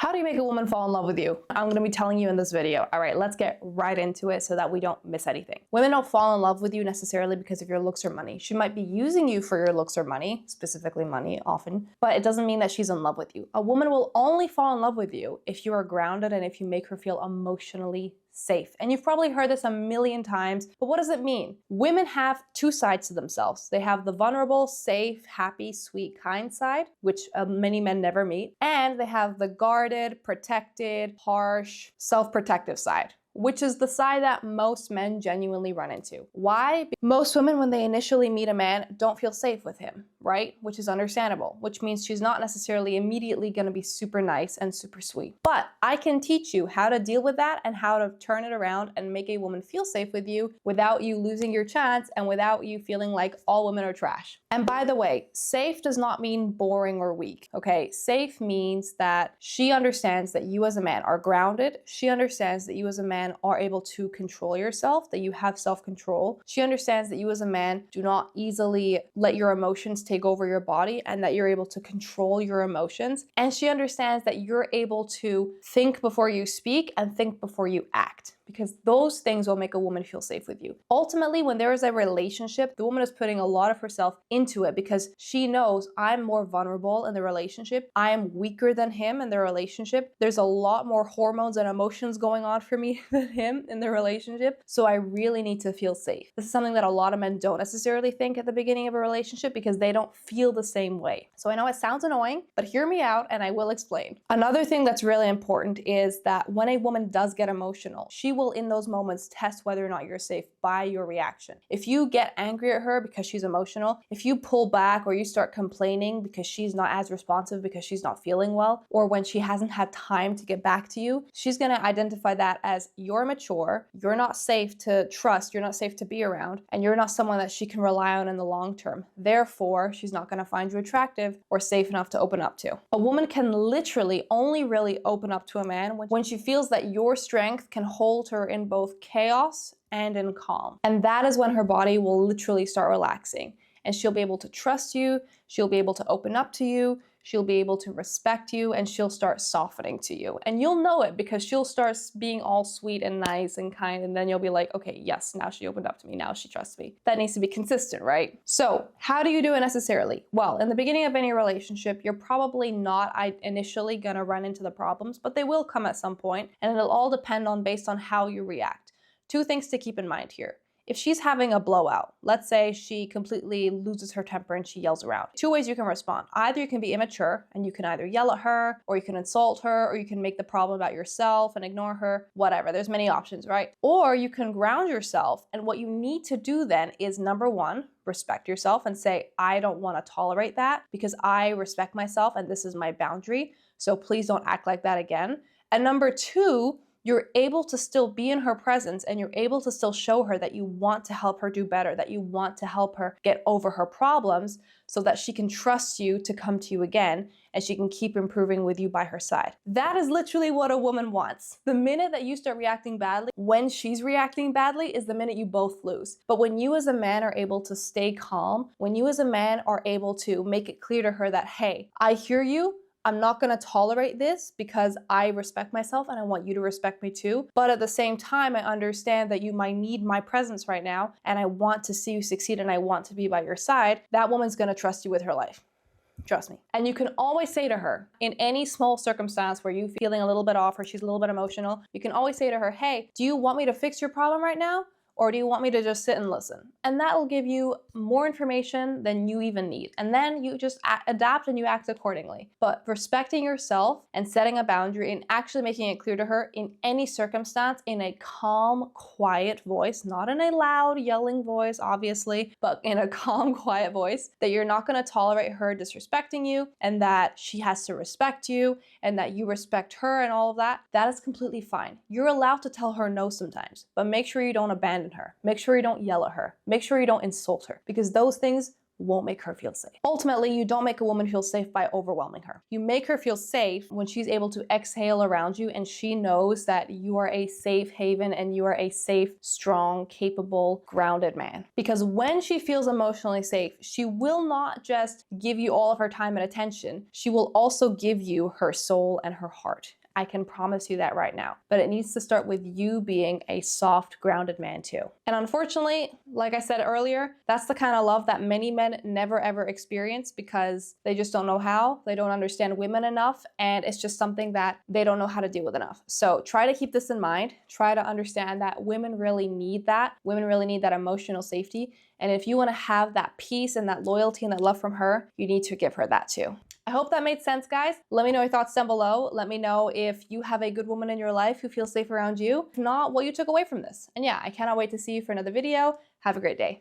How do you make a woman fall in love with you? I'm going to be telling you in this video. All right, let's get right into it so that we don't miss anything. Women don't fall in love with you necessarily because of your looks or money. She might be using you for your looks or money, specifically money often, but it doesn't mean that she's in love with you. A woman will only fall in love with you if you are grounded and if you make her feel emotionally safe. And you've probably heard this a million times, but what does it mean? Women have two sides to themselves. They have the vulnerable, safe, happy, sweet, kind side, which many men never meet. And they have the guarded, protected, harsh, self-protective side, which is the side that most men genuinely run into. Why? Most women, when they initially meet a man, don't feel safe with him, right? Which is understandable, which means she's not necessarily immediately gonna be super nice and super sweet. But I can teach you how to deal with that and how to turn it around and make a woman feel safe with you without you losing your chance and without you feeling like all women are trash. And by the way, safe does not mean boring or weak, okay? Safe means that she understands that you as a man are grounded. She understands that you as a man are able to control yourself, that you have self-control. She understands that you as a man do not easily let your emotions take over your body and that you're able to control your emotions. And she understands that you're able to think before you speak and think before you act, because those things will make a woman feel safe with you. Ultimately, when there is a relationship, the woman is putting a lot of herself into it because she knows I'm more vulnerable in the relationship. I am weaker than him in the relationship. There's a lot more hormones and emotions going on for me than him in the relationship. So I really need to feel safe. This is something that a lot of men don't necessarily think at the beginning of a relationship because they don't feel the same way. So I know it sounds annoying, but hear me out and I will explain. Another thing that's really important is that when a woman does get emotional, she will in those moments test whether or not you're safe by your reaction. If you get angry at her because she's emotional, if you pull back or you start complaining because she's not as responsive because she's not feeling well, or when she hasn't had time to get back to you, she's gonna identify that as you're mature, you're not safe to trust, you're not safe to be around, and you're not someone that she can rely on in the long term. Therefore, she's not gonna find you attractive or safe enough to open up to. A woman can literally only really open up to a man when she feels that your strength can hold her in both chaos and in calm. And that is when her body will literally start relaxing and she'll be able to trust you, she'll be able to open up to you, she'll be able to respect you, and she'll start softening to you. And you'll know it because she'll start being all sweet and nice and kind, and then you'll be like, okay, yes, now she opened up to me, now she trusts me. That needs to be consistent, right? So how do you do it necessarily? Well, in the beginning of any relationship, you're probably not initially gonna run into the problems, but they will come at some point, and it'll all depend on based on how you react. Two things to keep in mind here. If she's having a blowout, let's say she completely loses her temper and she yells around. Two ways you can respond. Either you can be immature and you can either yell at her, or you can insult her, or you can make the problem about yourself and ignore her, whatever. There's many options, right? Or you can ground yourself, and what you need to do then is number one, respect yourself and say, I don't want to tolerate that because I respect myself and this is my boundary. So please don't act like that again. And number two, you're able to still be in her presence and you're able to still show her that you want to help her do better, that you want to help her get over her problems so that she can trust you to come to you again and she can keep improving with you by her side. That is literally what a woman wants. The minute that you start reacting badly, when she's reacting badly, is the minute you both lose. But when you as a man are able to stay calm, when you as a man are able to make it clear to her that, hey, I hear you, I'm not going to tolerate this because I respect myself and I want you to respect me too. But at the same time, I understand that you might need my presence right now and I want to see you succeed and I want to be by your side. That woman's going to trust you with her life. Trust me. And you can always say to her, in any small circumstance where you're feeling a little bit off or she's a little bit emotional, you can always say to her, hey, do you want me to fix your problem right now? Or do you want me to just sit and listen? And that will give you more information than you even need. And then you just adapt and you act accordingly. But respecting yourself and setting a boundary and actually making it clear to her in any circumstance in a calm, quiet voice, not in a loud, yelling voice, obviously, but in a calm, quiet voice, that you're not gonna tolerate her disrespecting you and that she has to respect you and that you respect her and all of that, that is completely fine. You're allowed to tell her no sometimes, but make sure you don't abandon her. Make sure you don't yell at her. Make sure you don't insult her because those things won't make her feel safe. Ultimately, you don't make a woman feel safe by overwhelming her. You make her feel safe when she's able to exhale around you and she knows that you are a safe haven and you are a safe, strong, capable, grounded man. Because when she feels emotionally safe, she will not just give you all of her time and attention, she will also give you her soul and her heart. I can promise you that right now. But it needs to start with you being a soft, grounded man too. And unfortunately, like I said earlier, that's the kind of love that many men never ever experience because they just don't know how, they don't understand women enough, and it's just something that they don't know how to deal with enough. So try to keep this in mind. Try to understand that women really need that. Women really need that emotional safety. And if you want to have that peace and that loyalty and that love from her, you need to give her that too. I hope that made sense, guys. Let me know your thoughts down below. Let me know if you have a good woman in your life who feels safe around you. If not, what you took away from this. And yeah, I cannot wait to see you for another video. Have a great day.